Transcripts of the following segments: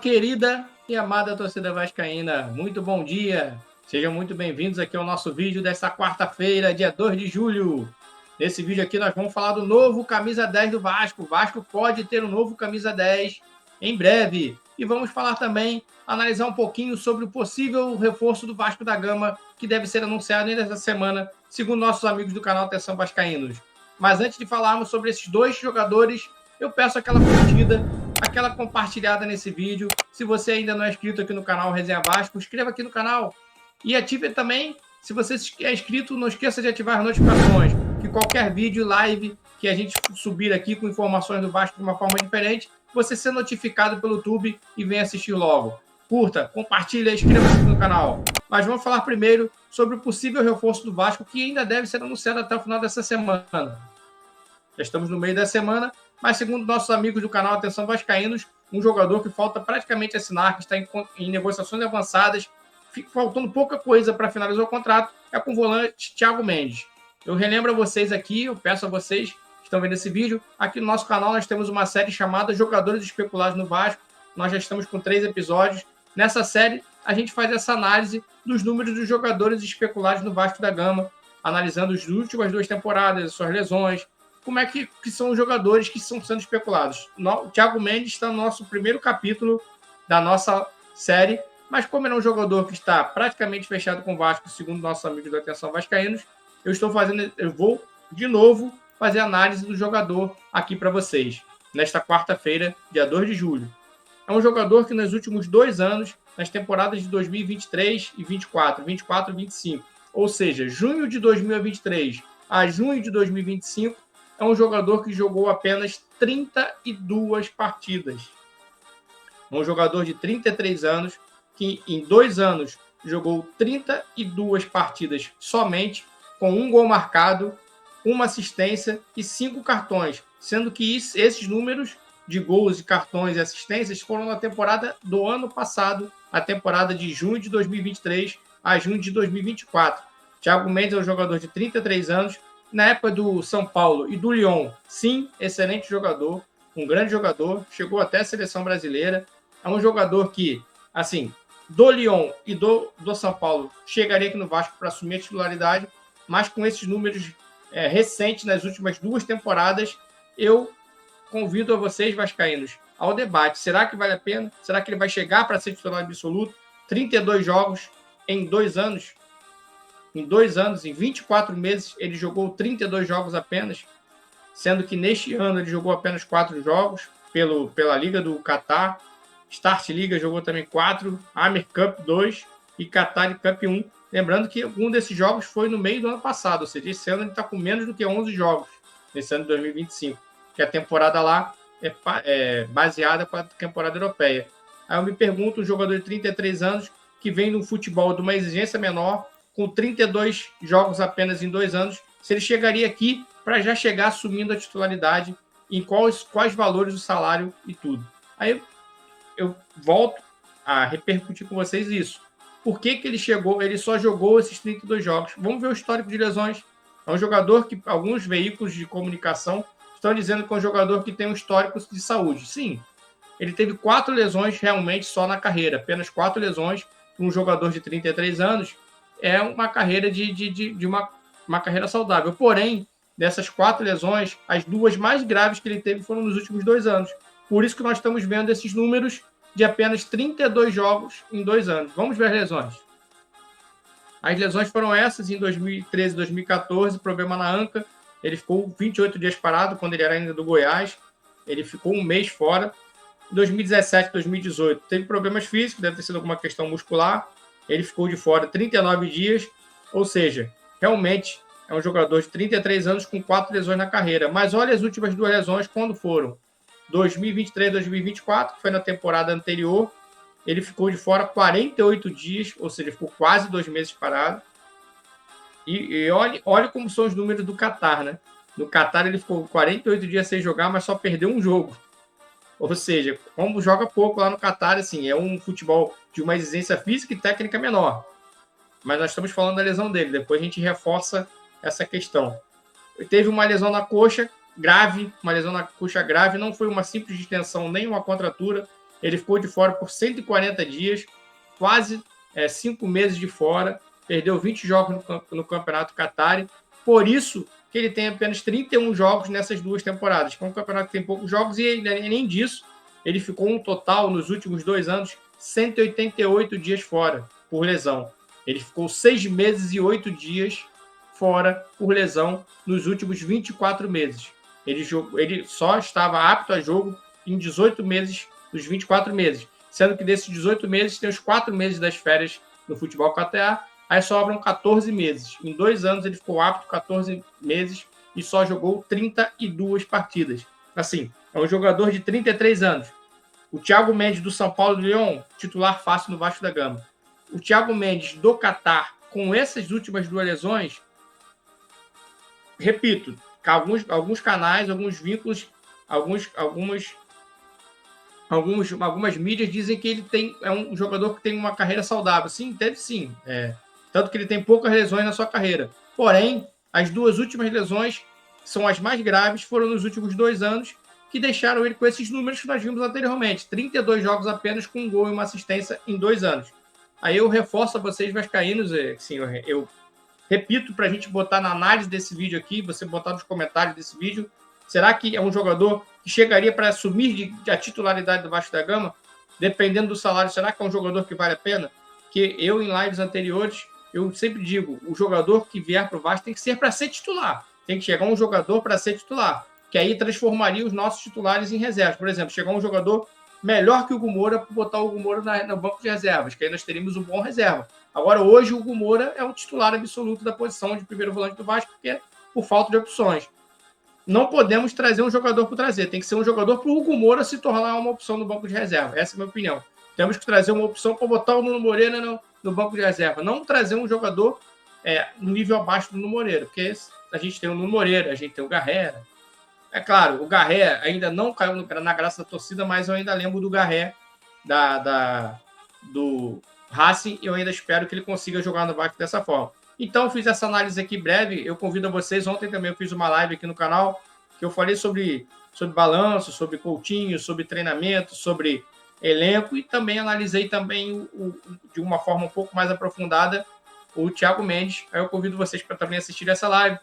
querida e amada torcida vascaína, muito bom dia. Sejam muito bem-vindos aqui ao nosso vídeo desta quarta-feira, dia 2 de julho. Nesse vídeo aqui nós vamos falar do novo camisa 10 do Vasco. O Vasco pode ter um novo camisa 10 em breve. E vamos falar também, analisar um pouquinho sobre o possível reforço do Vasco da Gama, que deve ser anunciado ainda esta semana, segundo nossos amigos do canal Atenção Vascaínos. Mas antes de falarmos sobre esses dois jogadores, eu peço aquela curtida, aquela compartilhada nesse vídeo. Se você ainda não é inscrito aqui no canal Resenha Vasco, inscreva aqui no canal e ative também, se você é inscrito, não esqueça de ativar as notificações, que qualquer vídeo, live que a gente subir aqui com informações do Vasco de uma forma diferente, você ser notificado pelo YouTube e venha assistir logo. Curta, compartilha, inscreva-se aqui no canal. Mas vamos falar primeiro sobre o possível reforço do Vasco, que ainda deve ser anunciado até o final dessa semana. Já estamos no meio da semana, mas segundo nossos amigos do canal Atenção Vascaínos, um jogador que falta praticamente assinar, que está em negociações avançadas, faltando pouca coisa para finalizar o contrato, é com o volante Thiago Mendes. Eu relembro a vocês aqui, eu peço a vocês que estão vendo esse vídeo, aqui no nosso canal nós temos uma série chamada Jogadores Especulados no Vasco, nós já estamos com 3 episódios. Nessa série, a gente faz essa análise dos números dos jogadores especulados no Vasco da Gama, analisando as últimas 2 temporadas, as suas lesões, como é que são os jogadores que estão sendo especulados. O Thiago Mendes está no nosso primeiro capítulo da nossa série, mas como ele é um jogador que está praticamente fechado com o Vasco, segundo nossos amigos da Atenção Vascaínos, eu vou de novo fazer análise do jogador aqui para vocês, nesta quarta-feira, dia 2 de julho. É um jogador que nos últimos 2 anos, nas temporadas de 2023 e 24 e 25, ou seja, junho de 2023 a junho de 2025, é um jogador que jogou apenas 32 partidas. Um jogador de 33 anos, que em 2 anos jogou 32 partidas somente, com 1 gol marcado, 1 assistência e 5 cartões, sendo que esses números de gols, cartões e assistências foram na temporada do ano passado, a temporada de junho de 2023 a junho de 2024. Thiago Mendes é um jogador de 33 anos, na época do São Paulo e do Lyon, sim, excelente jogador, um grande jogador, chegou até a seleção brasileira, é um jogador que, assim, do Lyon e do São Paulo, chegaria aqui no Vasco para assumir a titularidade, mas com esses números recentes, nas últimas 2 temporadas, eu convido a vocês, vascaínos, ao debate. Será que vale a pena? Será que ele vai chegar para ser titular absoluto? 32 jogos em 2 anos? Em 2 anos, em 24 meses, ele jogou 32 jogos apenas, sendo que neste ano ele jogou apenas 4 jogos pela Liga do Catar. Start Liga jogou também 4, Amer Cup 2 e Qatar Cup 1. Lembrando que um desses jogos foi no meio do ano passado, ou seja, esse ano ele está com menos do que 11 jogos, nesse ano de 2025, que a temporada lá é baseada com a temporada europeia. Aí eu me pergunto, um jogador de 33 anos, que vem no futebol de uma exigência menor, com 32 jogos apenas em 2 anos, se ele chegaria aqui para já chegar assumindo a titularidade, em quais valores do salário e tudo. Aí eu volto a repercutir com vocês isso. Por que ele só jogou esses 32 jogos? Vamos ver o histórico de lesões. É um jogador que alguns veículos de comunicação estão dizendo que é um jogador que tem um histórico de saúde. Sim, ele teve 4 lesões realmente só na carreira, apenas 4 lesões. Um jogador de 33 anos é uma carreira de uma carreira saudável. Porém, dessas 4 lesões, as 2 mais graves que ele teve foram nos últimos 2 anos. Por isso que nós estamos vendo esses números de apenas 32 jogos em 2 anos. Vamos ver as lesões. As lesões foram essas em 2013 e 2014, problema na anca. Ele ficou 28 dias parado quando ele era ainda do Goiás. Ele ficou 1 mês fora. Em 2017 e 2018 teve problemas físicos, deve ter sido alguma questão muscular. Ele ficou de fora 39 dias. Ou seja, realmente é um jogador de 33 anos com 4 lesões na carreira. Mas olha as últimas 2 lesões quando foram. 2023 e 2024, que foi na temporada anterior, ele ficou de fora 48 dias, ou seja, ficou quase 2 meses parado. E olha como são os números do Qatar, né? No Qatar ele ficou 48 dias sem jogar, mas só perdeu um jogo. Ou seja, como joga pouco lá no Qatar, assim, é um futebol de uma exigência física e técnica menor. Mas nós estamos falando da lesão dele, depois a gente reforça essa questão. Ele teve uma lesão na coxa grave, uma lesão na coxa grave, não foi uma simples distensão nem uma contratura, Ele ficou de fora por 140 dias, quase 5 meses de fora, perdeu 20 jogos no Campeonato Qatari, por isso que ele tem apenas 31 jogos nessas 2 temporadas, que é um campeonato que tem poucos jogos, e nem disso, ele ficou um total, nos últimos 2 anos, 188 dias fora, por lesão. Ele ficou 6 meses e 8 dias fora por lesão nos últimos 24 meses. Ele só estava apto a jogo em 18 meses dos 24 meses, sendo que desses 18 meses tem os 4 meses das férias no futebol Qatar, aí sobram 14 meses. Em 2 anos ele ficou apto 14 meses e só jogou 32 partidas. Assim, é um jogador de 33 anos. O Thiago Mendes do São Paulo do Lyon, titular fácil no Vasco da Gama. O Thiago Mendes do Qatar, com essas últimas 2 lesões, repito, alguns canais, alguns vínculos, algumas mídias dizem que ele é um jogador que tem uma carreira saudável. Sim, teve sim. Tanto que ele tem poucas lesões na sua carreira. Porém, as 2 últimas lesões são as mais graves, foram nos últimos 2 anos, que deixaram ele com esses números que nós vimos anteriormente. 32 jogos apenas, com 1 gol e uma assistência em 2 anos. Aí eu reforço a vocês, vascaínos, assim, eu repito para a gente botar na análise desse vídeo aqui, você botar nos comentários desse vídeo, será que é um jogador que chegaria para assumir a titularidade do Vasco da Gama? Dependendo do salário, será que é um jogador que vale a pena? Que eu, em lives anteriores, eu sempre digo, o jogador que vier para o Vasco tem que ser para ser titular. Tem que chegar um jogador para ser titular, que aí transformaria os nossos titulares em reservas. Por exemplo, chegar um jogador melhor que o Hugo Moura, para botar o Hugo Moura no banco de reservas, que aí nós teríamos um bom reserva. Agora, hoje, o Hugo Moura é o titular absoluto da posição de primeiro volante do Vasco, porque por falta de opções. Não podemos trazer um jogador por trazer, tem que ser um jogador para o Hugo Moura se tornar uma opção no banco de reserva. Essa é a minha opinião. Temos que trazer uma opção para botar o Nuno Moreira no banco de reserva. Não trazer um jogador no nível abaixo do Nuno Moreira, porque a gente tem o Nuno Moreira, a gente tem o Garré. É claro, o Garré ainda não caiu na graça da torcida, mas eu ainda lembro do Garré do Racing, e eu ainda espero que ele consiga jogar no Vasco dessa forma. Então, eu fiz essa análise aqui breve, eu convido a vocês, ontem também eu fiz uma live aqui no canal, que eu falei sobre balanço, sobre Coutinho, sobre treinamento, sobre elenco, e também analisei também de uma forma um pouco mais aprofundada o Thiago Mendes. Aí eu convido vocês para também assistir essa live.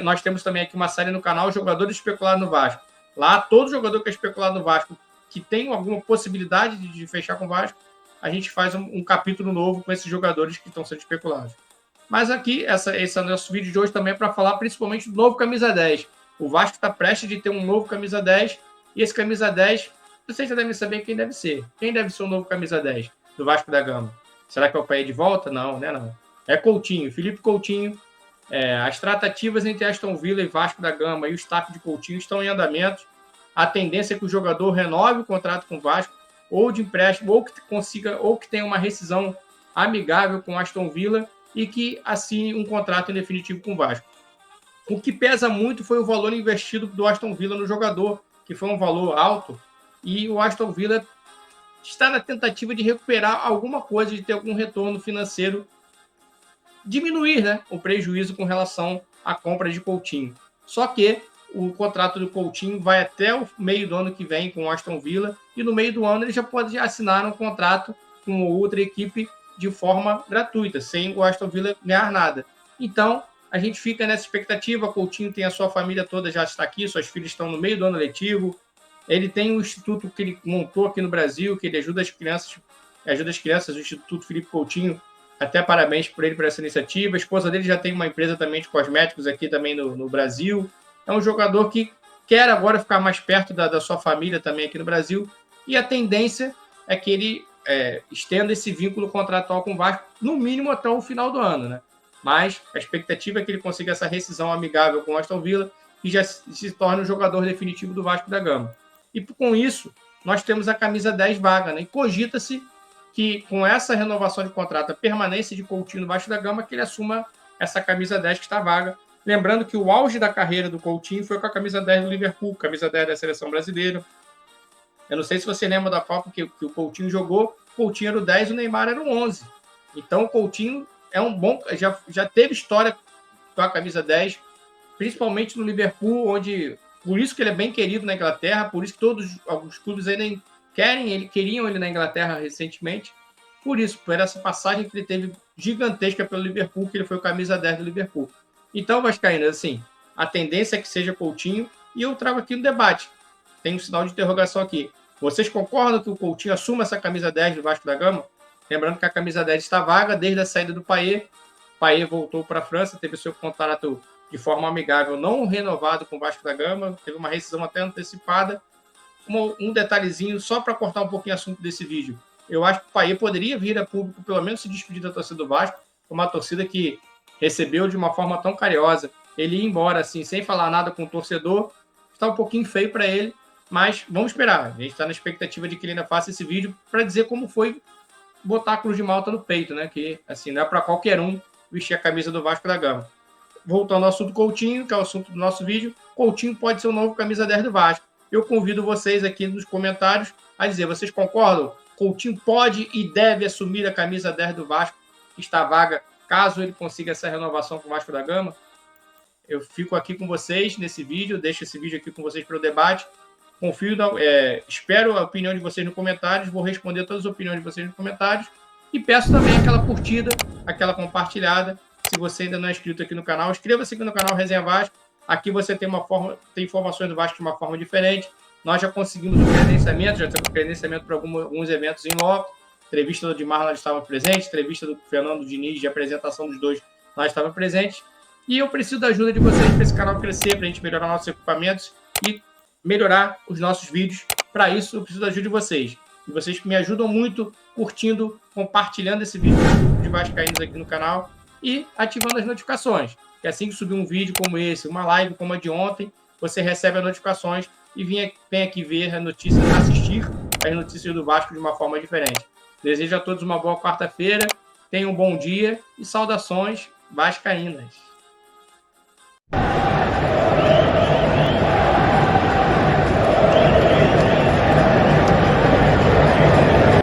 Nós temos também aqui uma série no canal, Jogadores Especulados no Vasco. Lá, todo jogador que é especulado no Vasco, que tem alguma possibilidade de fechar com o Vasco, a gente faz um capítulo novo com esses jogadores que estão sendo especulados. Mas aqui, esse é o nosso vídeo de hoje também para falar principalmente do novo camisa 10. O Vasco está prestes de ter um novo camisa 10, e esse camisa 10, vocês já devem saber quem deve ser. Quem deve ser o novo camisa 10 do Vasco da Gama? Será que é o Paê de volta? Não, né? Não. É Coutinho, Felipe Coutinho. As tratativas entre Aston Villa e Vasco da Gama e o staff de Coutinho estão em andamento. A tendência é que o jogador renove o contrato com o Vasco, ou de empréstimo, ou que tenha uma rescisão amigável com o Aston Villa e que assine um contrato em definitivo com o Vasco. O que pesa muito foi o valor investido do Aston Villa no jogador, que foi um valor alto, e o Aston Villa está na tentativa de recuperar alguma coisa, de ter algum retorno financeiro, diminuir, né, o prejuízo com relação à compra de Coutinho. Só que o contrato do Coutinho vai até o meio do ano que vem com o Aston Villa, e no meio do ano ele já pode assinar um contrato com outra equipe de forma gratuita, sem o Aston Villa ganhar nada. Então, a gente fica nessa expectativa. Coutinho tem a sua família toda, já está aqui, suas filhas estão no meio do ano letivo, ele tem um instituto que ele montou aqui no Brasil, que ele ajuda as crianças, o Instituto Felipe Coutinho. Até parabéns por ele, por essa iniciativa. A esposa dele já tem uma empresa também de cosméticos aqui também no Brasil. É um jogador que quer agora ficar mais perto da sua família também aqui no Brasil. E a tendência é que ele estenda esse vínculo contratual com o Vasco, no mínimo até o final do ano, né? Mas a expectativa é que ele consiga essa rescisão amigável com o Aston Villa e já se torne o jogador definitivo do Vasco da Gama. E com isso, nós temos a camisa 10 vaga, né? E cogita-se que com essa renovação de contrato, a permanência de Coutinho no Vasco da Gama, que ele assuma essa camisa 10 que está vaga. Lembrando que o auge da carreira do Coutinho foi com a camisa 10 do Liverpool, camisa 10 da Seleção Brasileira. Eu não sei se você lembra da Copa que o Coutinho jogou, o Coutinho era o 10 e o Neymar era o 11. Então o Coutinho é um bom... Já teve história com a camisa 10, principalmente no Liverpool, onde... Por isso que ele é bem querido na Inglaterra, por isso que alguns clubes ainda queriam ele na Inglaterra recentemente, por isso, por essa passagem que ele teve gigantesca pelo Liverpool, que ele foi o camisa 10 do Liverpool. Então, vascaínos, assim, a tendência é que seja Coutinho, e eu trago aqui no debate. Tem um sinal de interrogação aqui. Vocês concordam que o Coutinho assuma essa camisa 10 do Vasco da Gama? Lembrando que a camisa 10 está vaga desde a saída do Payet. Payet voltou para a França, teve seu contrato de forma amigável não renovado com o Vasco da Gama, teve uma rescisão até antecipada. Um detalhezinho, só para cortar um pouquinho o assunto desse vídeo. Eu acho que o Payet poderia vir a público, pelo menos se despedir da torcida do Vasco, uma torcida que recebeu de uma forma tão carinhosa. Ele ir embora assim, sem falar nada com o torcedor, está um pouquinho feio para ele, mas vamos esperar. A gente está na expectativa de que ele ainda faça esse vídeo para dizer como foi botar a Cruz de Malta no peito, né? Que assim, não é para qualquer um vestir a camisa do Vasco da Gama. Voltando ao assunto Coutinho, que é o assunto do nosso vídeo, Coutinho pode ser o novo camisa 10 do Vasco. Eu convido vocês aqui nos comentários a dizer, vocês concordam? Coutinho pode e deve assumir a camisa 10 do Vasco, que está vaga, caso ele consiga essa renovação com o Vasco da Gama? Eu fico aqui com vocês nesse vídeo, deixo esse vídeo aqui com vocês para o debate. Espero a opinião de vocês nos comentários, vou responder todas as opiniões de vocês nos comentários e peço também aquela curtida, aquela compartilhada. Se você ainda não é inscrito aqui no canal, inscreva-se aqui no canal Resenha Vasco. Aqui você tem informações do Vasco de uma forma diferente. Nós já conseguimos o credenciamento, já temos credenciamento para alguns eventos em loco. Entrevista do Dimar, nós estávamos presentes. Entrevista do Fernando Diniz, de apresentação dos dois, nós estávamos presentes. E eu preciso da ajuda de vocês para esse canal crescer, para a gente melhorar nossos equipamentos e melhorar os nossos vídeos. Para isso, eu preciso da ajuda de vocês. E vocês me ajudam muito curtindo, compartilhando esse vídeo de vascaínos aqui no canal e ativando as notificações. E assim que subir um vídeo como esse, uma live como a de ontem, você recebe as notificações e vem aqui ver as notícias, assistir as notícias do Vasco de uma forma diferente. Desejo a todos uma boa quarta-feira, tenham um bom dia e saudações vascaínas.